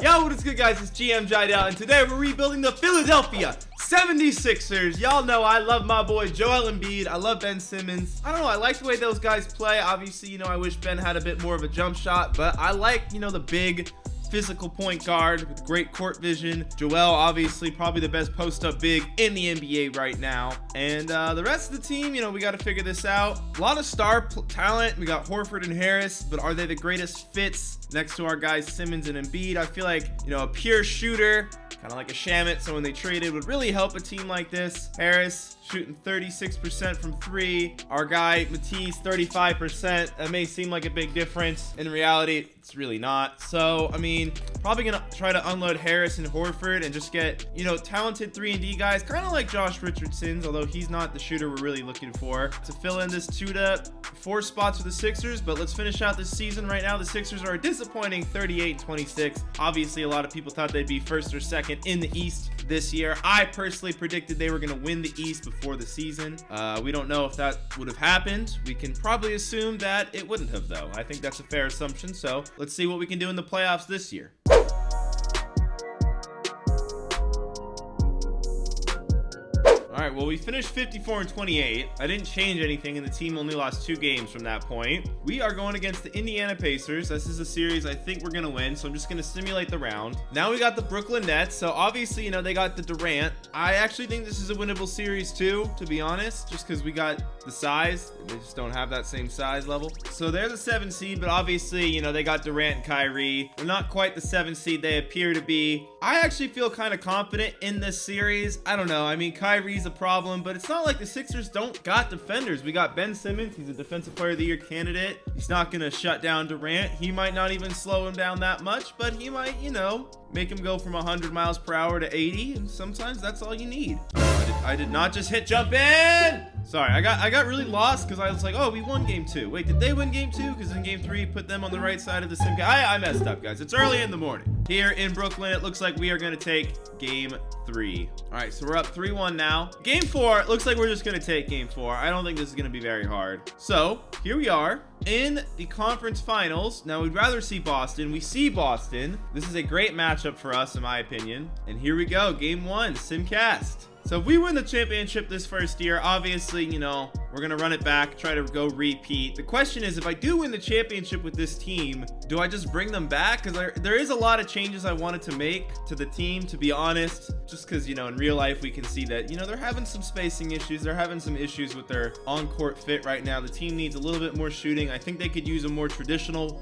Yo, what is good, guys? It's GM Jiedel, and today we're rebuilding the Philadelphia 76ers. Y'all know I love my boy Joel Embiid. I love Ben Simmons. I don't know, I like the way those guys play. Obviously, I wish Ben had a bit more of a jump shot, but I like, the big physical point guard with great court vision. Joel, obviously, probably the best post-up big in the NBA right now. And the rest of the team, we got to figure this out. A lot of star talent. We got Horford and Harris, but are they the greatest fits next to our guys Simmons and Embiid? I feel like, a pure shooter, kind of like a Shamit, so when they traded would really help a team like this. Harris shooting 36% from three. Our guy Matisse 35%. That may seem like a big difference. In reality, it's really not. So, probably gonna try to unload Harris and Horford and just get, talented 3-and-D guys, kind of like Josh Richardson's, although he's not the shooter we're really looking for, to fill in this 2 to 4 spots for the Sixers. But let's finish out this season. Right now, the Sixers are a disappointing 38-26. Obviously, a lot of people thought they'd be first or second in the East this year. I personally predicted they were going to win the East before the season. We don't know if that would have happened. We can probably assume that it wouldn't have, though. I think that's a fair assumption. So let's see what we can do in the playoffs this year. All right, well, we finished 54-28. I didn't change anything, and the team only lost 2 games from that point. We are going against the Indiana Pacers. This is a series I think we're going to win, so I'm just going to simulate the round. Now we got the Brooklyn Nets, so obviously, they got the Durant. I actually think this is a winnable series too, to be honest, just because we got the size. They just don't have that same size level. So they're the 7 seed, but obviously, they got Durant and Kyrie. They're not quite the 7 seed they appear to be. I actually feel kind of confident in this series. I don't know. Kyrie's a problem, but it's not like the Sixers don't got defenders. We got Ben Simmons. He's a defensive player of the year candidate. He's not going to shut down Durant. He might not even slow him down that much, but he might, make him go from 100 miles per hour to 80, and sometimes that's all you need. I did not just hit jump in. Sorry, I got really lost because I was like, oh, we won game 2. Wait, did they win game 2? Because in game 3, put them on the right side of the sim. I messed up, guys. It's early in the morning. Here in Brooklyn, it looks like we are going to take game 3. All right, so we're up 3-1 now. Game 4, it looks like we're just going to take game 4. I don't think this is going to be very hard. So here we are in the conference finals. Now, we'd rather see Boston. We see Boston. This is a great matchup for us, in my opinion. And here we go, game 1, Simcast. So if we win the championship this first year, obviously, we're going to run it back, try to go repeat. The question is, if I do win the championship with this team, do I just bring them back? Because there is a lot of changes I wanted to make to the team, to be honest, just because, in real life, we can see that, they're having some spacing issues. They're having some issues with their on-court fit right now. The team needs a little bit more shooting. I think they could use a more traditional,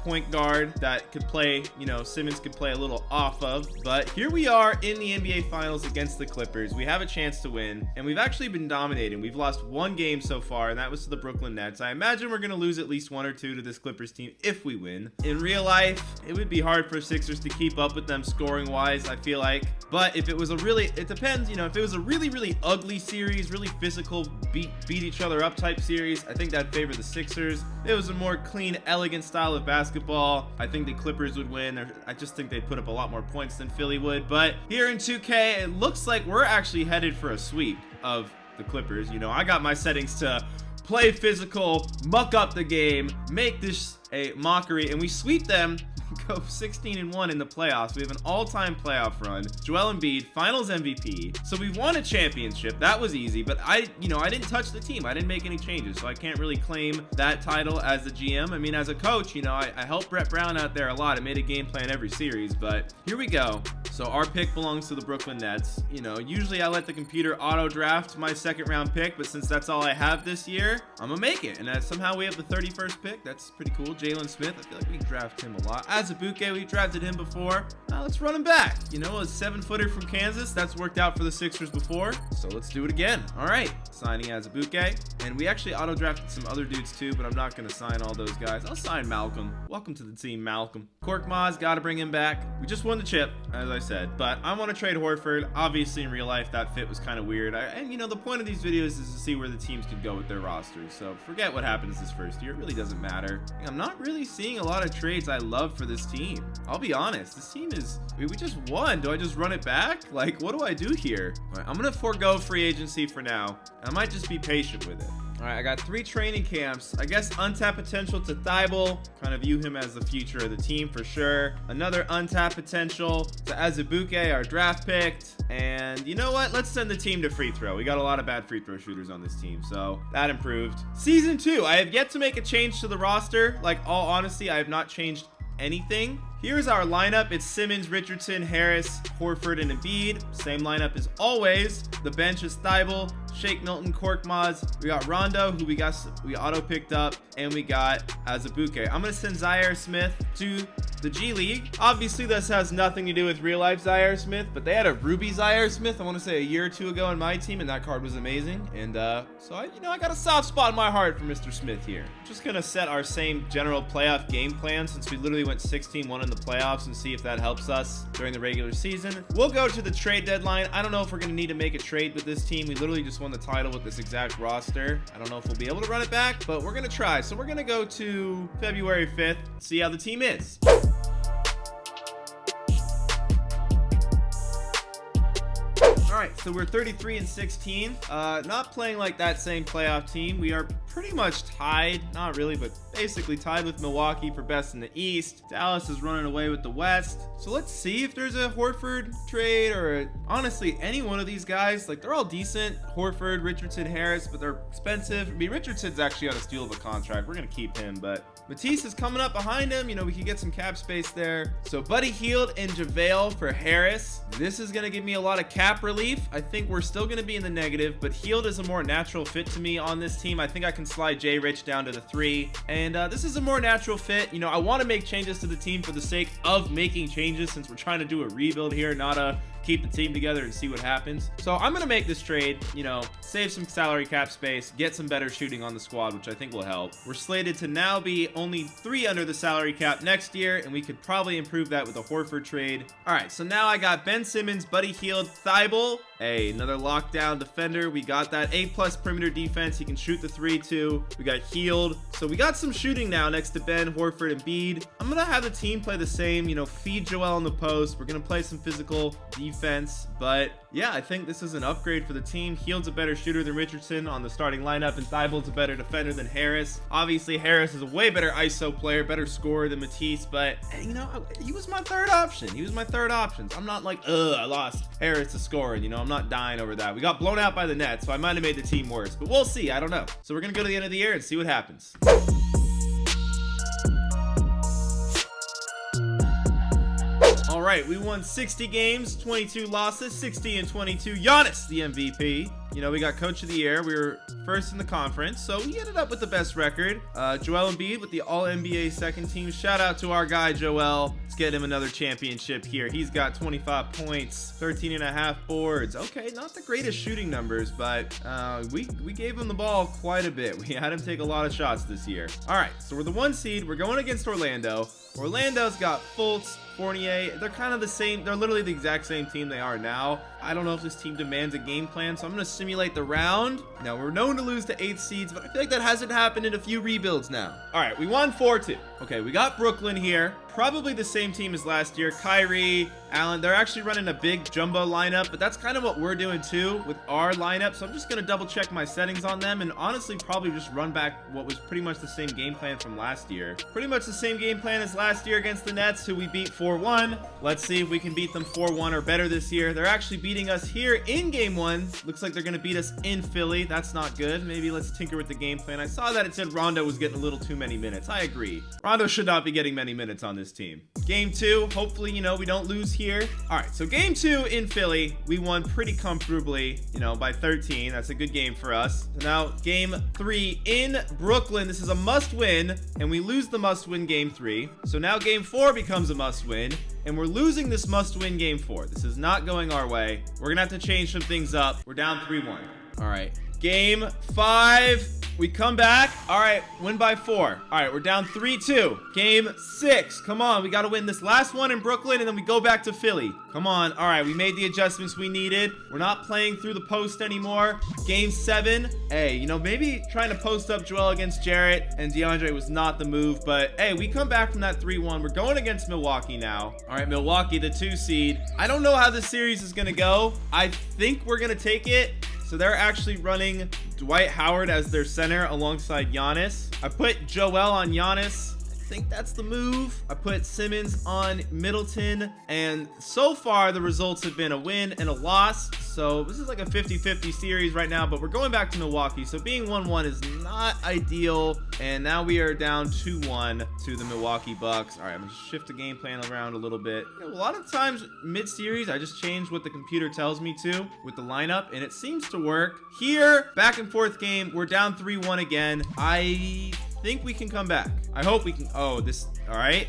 point guard that could play, Simmons could play a little off of. But here we are in the NBA Finals against the Clippers. We have a chance to win, and we've actually been dominating. We've lost 1 game so far, and that was to the Brooklyn Nets. I imagine we're going to lose at least 1 or 2 to this Clippers team if we win. In real life, it would be hard for Sixers to keep up with them scoring wise, I feel like. But if it was it depends, if it was a really, really ugly series, really physical, beat each other up type series, I think that'd favor the Sixers. If it was a more clean, elegant style of basketball, I think the Clippers would win. I just think they'd put up a lot more points than Philly would. But here in 2K, it looks like we're actually headed for a sweep of the Clippers. I got my settings to play physical, muck up the game, make this a mockery, and we sweep them, go 16-1 in the playoffs. We have an all-time playoff run. Joel Embiid, finals MVP. So we've won a championship. That was easy, but I didn't touch the team. I didn't make any changes, so I can't really claim that title as the GM. As a coach, I helped Brett Brown out there a lot. I made a game plan every series, but here we go. So our pick belongs to the Brooklyn Nets. Usually I let the computer auto draft my 2nd round pick, but since that's all I have this year, I'm gonna make it. And somehow we have the 31st pick. That's pretty cool. Jalen Smith, I feel like we draft him a lot. Azubuike, we drafted him before. Let's run him back. A 7-footer from Kansas. That's worked out for the Sixers before. So let's do it again. All right, signing Azubuike. And we actually auto drafted some other dudes too, but I'm not gonna sign all those guys. I'll sign Malcolm. Welcome to the team, Malcolm. Korkmaz, gotta bring him back. We just won the chip, as I said, but I want to trade Horford. Obviously, in real life, that fit was kind of weird. And the point of these videos is to see where the teams could go with their rosters. So forget what happens this first year. It really doesn't matter. I'm not really seeing a lot of trades I love for this team. I'll be honest. This team is, we just won. Do I just run it back? Like, what do I do here? All right, I'm going to forego free agency for now. I might just be patient with it. All right, I got 3 training camps. I guess untapped potential to Thibault. Kind of view him as the future of the team for sure. Another untapped potential to Azubuike, our draft picked. And you know what? Let's send the team to free throw. We got a lot of bad free throw shooters on this team, so that improved. Season 2, I have yet to make a change to the roster. Like, all honesty, I have not changed anything. Here's our lineup. It's Simmons, Richardson, Harris, Horford, and Embiid. Same lineup as always. The bench is Thibault, Shake Milton, Korkmaz. We got Rondo, who we auto picked up, and we got Azubuike. I'm gonna send Zaire Smith to the G League. Obviously, this has nothing to do with real life Zaire Smith, but they had a Ruby Zaire Smith, I want to say a year or 2 ago on my team, and that card was amazing. And so I got a soft spot in my heart for Mr. Smith here. Just gonna set our same general playoff game plan since we literally went 16-1 in the playoffs and see if that helps us during the regular season. We'll go to the trade deadline. I don't know if we're gonna need to make a trade with this team. We literally just won the title with this exact roster. I don't know if we'll be able to run it back, but we're gonna try. So we're gonna go to February 5th, see how the team is. All right, so we're 33-16. Not playing like that same playoff team. We are pretty much tied, not really, but basically tied with Milwaukee for best in the East. Dallas is running away with the West. So let's see if there's a Horford trade or honestly any one of these guys. Like, they're all decent. Horford, Richardson, Harris, but they're expensive. I mean, Richardson's actually on a steal of a contract. We're gonna keep him, but Matisse is coming up behind him. You know, we could get some cap space there. So Buddy Hield and JaVale for Harris. This is gonna give me a lot of cap relief. I think we're still gonna be in the negative, but Hield is a more natural fit to me on this team. I think I can slide Jay Rich down to the 3, and this is a more natural fit. You know, I want to make changes to the team for the sake of making changes since we're trying to do a rebuild here, not keep the team together and see what happens. So I'm gonna make this trade, you know, save some salary cap space, get some better shooting on the squad, which I think will help. We're slated to now be only 3 under the salary cap next year, and we could probably improve that with a Horford trade. All right, so now I got Ben Simmons, Buddy Hield, Thibault. Hey, another lockdown defender. We got that A+ perimeter defense. He can shoot the 3 too. We got Hield. So we got some shooting now next to Ben, Horford, and Embiid. I'm gonna have the team play the same, you know, feed Joel in the post. We're gonna play some physical defense, but yeah, I think this is an upgrade for the team. Hield's a better shooter than Richardson on the starting lineup, and Thibault's a better defender than Harris. Obviously, Harris is a way better ISO player, better scorer than Matisse, but you know, he was my third option. He was my third option. So I'm not like, I lost Harris to scoring. You know, I'm not dying over that. We got blown out by the Nets, so I might have made the team worse, but we'll see. I don't know. So we're gonna go to the end of the year and see what happens. All right, we won 60 games, 22 losses, 60-22. Giannis, the MVP. You know, we got Coach of the Year. We were first in the conference, so we ended up with the best record. Joel Embiid with the All-NBA second team. Shout out to our guy, Joel. Let's get him another championship here. He's got 25 points, 13.5 boards. Okay, not the greatest shooting numbers, but we gave him the ball quite a bit. We had him take a lot of shots this year. All right, so we're the 1 seed. We're going against Orlando. Orlando's got Fultz, Fournier. They're kind of the same. They're literally the exact same team they are now. I don't know if this team demands a game plan, so I'm going to simulate the round. Now, we're known to lose to 8th seeds, but I feel like that hasn't happened in a few rebuilds now. All right, we won 4-2. Okay, we got Brooklyn here. Probably the same team as last year. Kyrie, Allen, they're actually running a big jumbo lineup, but that's kind of what we're doing too with our lineup. So I'm just going to double check my settings on them and honestly probably just run back what was pretty much the same game plan from last year. Pretty much the same game plan as last year against the Nets, who we beat 4-1. Let's see if we can beat them 4-1 or better this year. They're actually beating us here in game 1. Looks like they're going to beat us in Philly. That's not good. Maybe let's tinker with the game plan. I saw that it said Rondo was getting a little too many minutes. I agree. Rondo should not be getting many minutes on this team. Game 2, hopefully, you know, we don't lose here. All right, so game 2 in Philly, we won pretty comfortably, you know, by 13. That's a good game for us. So now game 3 in Brooklyn. This is a must win, and we lose the must win game 3. So now game 4 becomes a must win, and we're losing this must win game 4. This is not going our way. We're gonna have to change some things up. We're down 3-1. All right, game 5. We come back. All right, win by 4. All right, we're down 3-2. Game 6. Come on, we got to win this last one in Brooklyn, and then we go back to Philly. Come on. All right, we made the adjustments we needed. We're not playing through the post anymore. Game 7. Hey, you know, maybe trying to post up Joel against Jarrett and DeAndre was not the move, but hey, we come back from that 3-1. We're going against Milwaukee now. All right, Milwaukee, the 2 seed. I don't know how this series is going to go. I think we're going to take it. So they're actually running Dwight Howard as their center alongside Giannis. I put Joel on Giannis. I think that's the move. I put Simmons on Middleton, and so far the results have been a win and a loss. So this is like a 50-50 series right now, but we're going back to Milwaukee. So being 1-1 is not ideal. And now we are down 2-1 to the Milwaukee Bucks. All right, I'm gonna shift the game plan around a little bit. A lot of times mid-series, I just change what the computer tells me to with the lineup, and it seems to work. Here, back and forth game, we're down 3-1 again. I think we can come back. I hope we can. Oh, this. All right.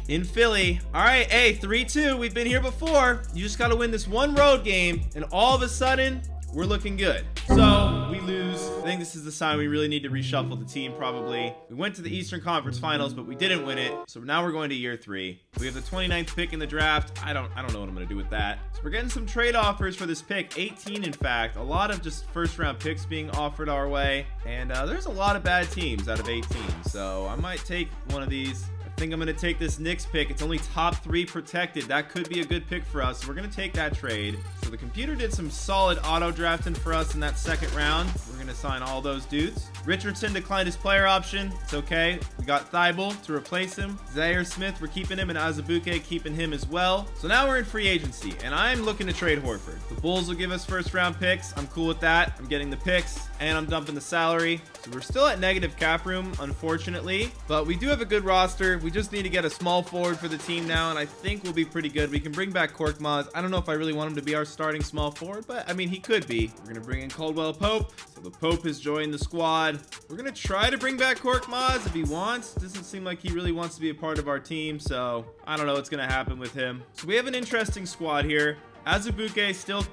In Philly. All right. Hey, 3-2. We've been here before. You just got to win this one road game, and all of a sudden, we're looking good. So we lose. I think this is the sign we really need to reshuffle the team probably. We went to the Eastern Conference Finals, but we didn't win it. So now we're going to year 3. We have the 29th pick in the draft. I don't know what I'm going to do with that. So we're getting some trade offers for this pick. 18, in fact. A lot of just first round picks being offered our way. And there's a lot of bad teams out of 18. So I might take one of these. I think I'm going to take this Knicks pick. It's only top 3 protected. That could be a good pick for us. So we're going to take that trade. So the computer did some solid auto drafting for us in that second round. We're going to sign all those dudes. Richardson declined his player option. It's okay. We got Thibault to replace him. Zaire Smith, we're keeping him, and Azubuike keeping him as well. So now we're in free agency, and I'm looking to trade Horford. The Bulls will give us first round picks. I'm cool with that. I'm getting the picks, and I'm dumping the salary. So we're still at negative cap room, unfortunately, but we do have a good roster. We just need to get a small forward for the team now, and I think we'll be pretty good. We can bring back Korkmaz. I don't know if I really want him to be our starting small forward, but I mean, he could be. We're going to bring in Caldwell Pope. So the Pope has joined the squad. We're going to try to bring back Korkmaz if he wants. Doesn't seem like he really wants to be a part of our team, so I don't know what's going to happen with him. So we have an interesting squad here. Azubuike still,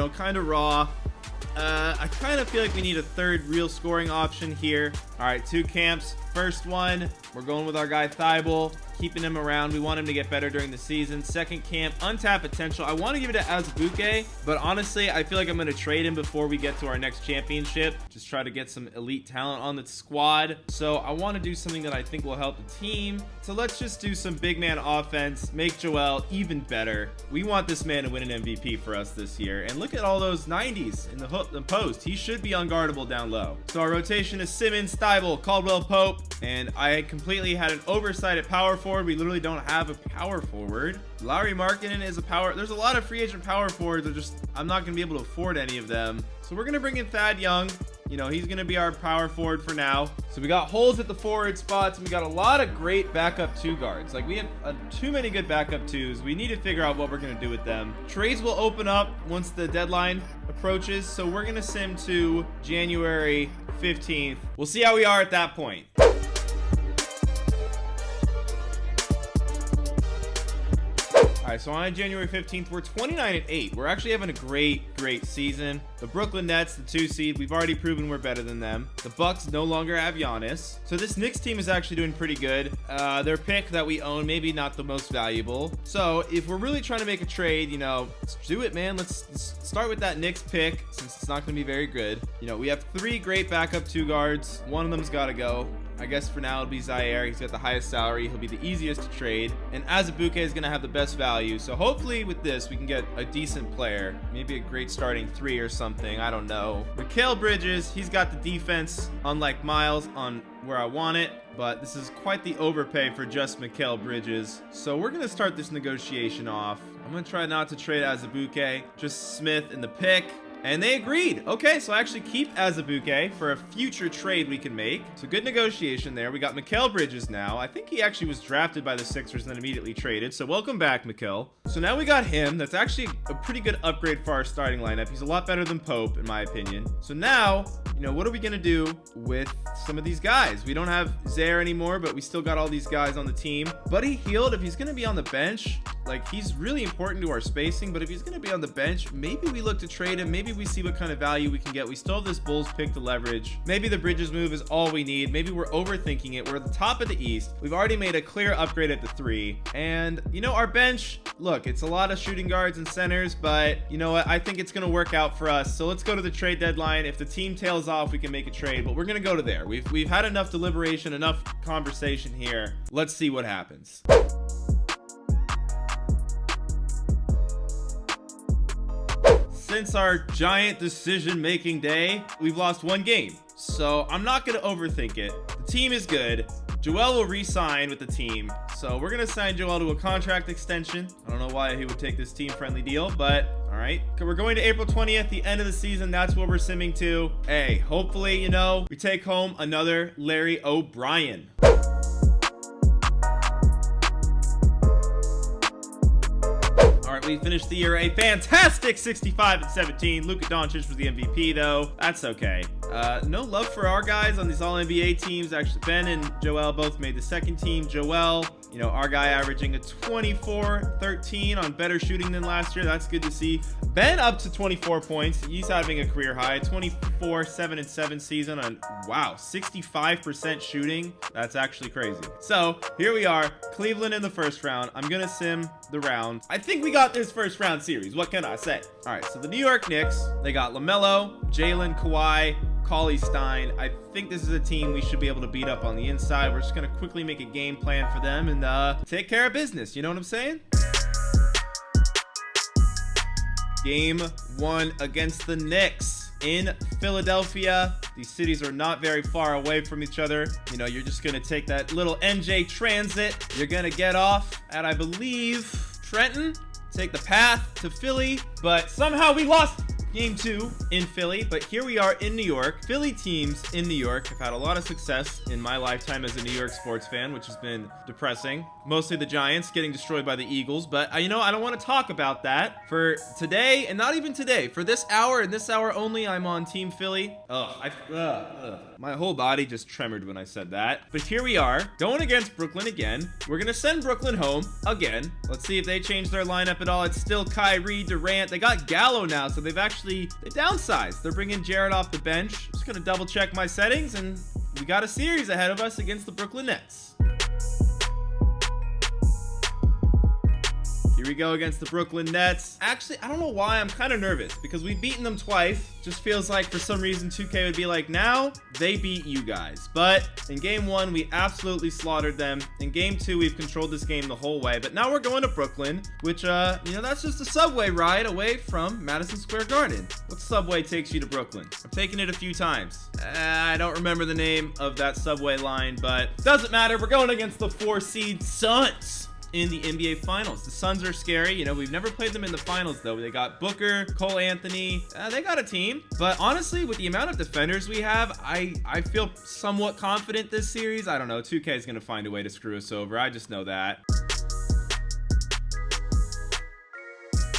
kind of raw. I kind of feel like we need a third real scoring option here. All right, 2 camps. First one, we're going with our guy Thibault, keeping him around. We want him to get better during the season. Second camp, untapped potential. I want to give it to Azubuike, but honestly, I feel like I'm going to trade him before we get to our next championship. Just try to get some elite talent on the squad. So I want to do something that I think will help the team. So let's just do some big man offense, make Joel even better. We want this man to win an MVP for us this year. And look at all those 90s in the post. He should be unguardable down low. So our rotation is Simmons, Thibault, Caldwell Pope, and I completely had an oversight at power forward. We literally don't have a power forward. Lauri Markkanen is a power. There's a lot of free agent power forwards. I'm not going to be able to afford any of them. So we're going to bring in Thad Young. He's going to be our power forward for now. So we got holes at the forward spots, and we got a lot of great backup 2 guards. Like, we have too many good backup 2s. We need to figure out what we're going to do with them. Trades will open up once the deadline approaches. So we're going to sim to January 15th. We'll see how we are at that point. All right, so on January 15th, we're 29-8. We're actually having a great season. The Brooklyn Nets, the 2 seed, we've already proven we're better than them. The Bucks no longer have Giannis. So this Knicks team is actually doing pretty good. Their pick that we own, maybe not the most valuable. So if we're really trying to make a trade, let's do it, man. Let's start with that Knicks pick, since it's not going to be very good. We have 3 great backup 2 guards. One of them's got to go. I guess for now it'll be Zaire. He's got the highest salary. He'll be the easiest to trade. And Azubuike is going to have the best value. So hopefully with this, we can get a decent player. Maybe a great starting 3 or something. I don't know. Mikal Bridges, he's got the defense, unlike Miles, on where I want it. But this is quite the overpay for just Mikal Bridges. So we're going to start this negotiation off. I'm going to try not to trade Azubuike. Just Smith in the pick. And they agreed. Okay, so I actually keep Azubuike for a future trade we can make. So good negotiation there. We got Mikal Bridges now. I think he actually was drafted by the Sixers and then immediately traded. So welcome back, Mikal. So now we got him. That's actually a pretty good upgrade for our starting lineup. He's a lot better than Pope, in my opinion. So now, what are we going to do with some of these guys? We don't have Zaire anymore, but we still got all these guys on the team. Buddy Hield, if he's going to be on the bench, like, he's really important to our spacing, but if he's going to be on the bench, maybe we look to trade him. Maybe we see what kind of value we can get. We still have this Bulls pick to leverage. Maybe the Bridges move is all we need. Maybe we're overthinking it. We're at the top of the East. We've already made a clear upgrade at the 3. And, our bench, look, it's a lot of shooting guards and centers, but you know what? I think it's going to work out for us. So let's go to the trade deadline. If the team tails off, we can make a trade, but we're going to go to there. We've had enough deliberation, enough conversation here. Let's see what happens. since our giant decision-making day, we've lost one game. So I'm not going to overthink it. The team is good. Joel will re-sign with the team. So we're going to sign Joel to a contract extension. I don't know why he would take this team-friendly deal, but all right. We're going to April 20th, the end of the season. That's what we're simming to. Hey, hopefully, you know, we take home another Larry O'Brien. All right, we finished the year a fantastic 65-17. Luka Doncic was the MVP, though. That's okay. No love for our guys on these All-NBA teams. Actually, Ben and Joel both made the second team. Joel, you know, our guy averaging a 24-13 on better shooting than last year. That's good to see. Ben up to 24 points. He's having a career high. 24-7-7 season on, wow, 65% shooting. That's actually crazy. So here we are, Cleveland in the first round. I'm going to sim the round. I think we got this first round series. What can I say? All right, so the New York Knicks, they got LaMelo, Jalen, Kawhi, Cauley Stein. I think this is a team we should be able to beat up on the inside. We're just going to quickly make a game plan for them and take care of business. You know what I'm saying? Game 1 against the Knicks in Philadelphia. These cities are not very far away from each other. You know, you're just going to take that little NJ transit. You're going to get off at, I believe, Trenton. Take the path to Philly, but somehow we lost Game 2 in Philly, but here we are in New York. Philly teams in New York have had a lot of success in my lifetime as a New York sports fan, which has been depressing. Mostly the Giants getting destroyed by the Eagles, but you know, I don't want to talk about that for today, and not even today. For this hour and this hour only, I'm on Team Philly. My whole body just tremored when I said that. But here we are, going against Brooklyn again. We're gonna send Brooklyn home again. Let's see if they change their lineup at all. It's still Kyrie, Durant. They got Gallo now, so they downsized. They're bringing Jared off the bench. Just gonna double check my settings, and we got a series ahead of us against the Brooklyn Nets. Here we go against the Brooklyn Nets. Actually, I don't know why I'm kind of nervous because we've beaten them twice. Just feels like for some reason 2K would be like, now they beat you guys. But in game 1, we absolutely slaughtered them. In game 2, we've controlled this game the whole way. But now we're going to Brooklyn, which, you know, that's just a subway ride away from Madison Square Garden. What subway takes you to Brooklyn? I've taken it a few times. I don't remember the name of that subway line, but doesn't matter. We're going against the 4-seed Suns in the NBA Finals. The Suns are scary. You know, we've never played them in the finals, though. They got Booker, Cole Anthony. They got a team. But honestly, with the amount of defenders we have, I feel somewhat confident this series. I don't know. 2K is going to find a way to screw us over. I just know that.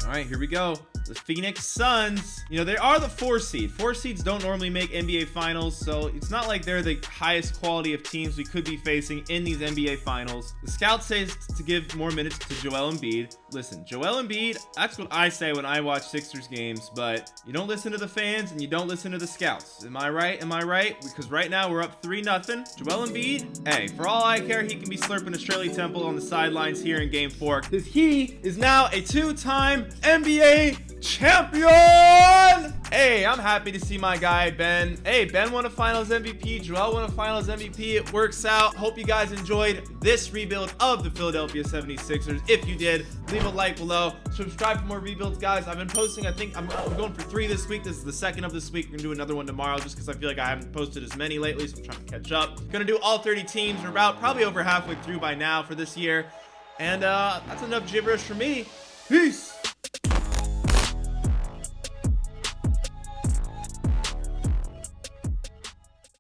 All right, here we go. The Phoenix Suns, you know, they are the 4-seed. 4 seeds don't normally make NBA Finals, so it's not like they're the highest quality of teams we could be facing in these NBA Finals. The scout says to give more minutes to Joel Embiid. Listen, Joel Embiid, that's what I say when I watch Sixers games, but you don't listen to the fans and you don't listen to the scouts. Am I right? Am I right? Because right now we're up 3-0. Joel Embiid, hey, for all I care, he can be slurping a Shirley Temple on the sidelines here in Game 4, because he is now a 2-time NBA champion. Hey, I'm happy to see my guy Ben. Hey, Ben won a Finals MVP. Joel won a Finals MVP. It works out. Hope you guys enjoyed this rebuild of the Philadelphia 76ers. If you did, leave a like below. Subscribe for more rebuilds, guys. I've been posting, I think I'm going for 3 this week. This is the second of this week. We're gonna do another one tomorrow just because I feel like I haven't posted as many lately, so I'm trying to catch up. Gonna do all 30 teams. We're about probably over halfway through by now for this year. And that's enough gibberish for me. Peace.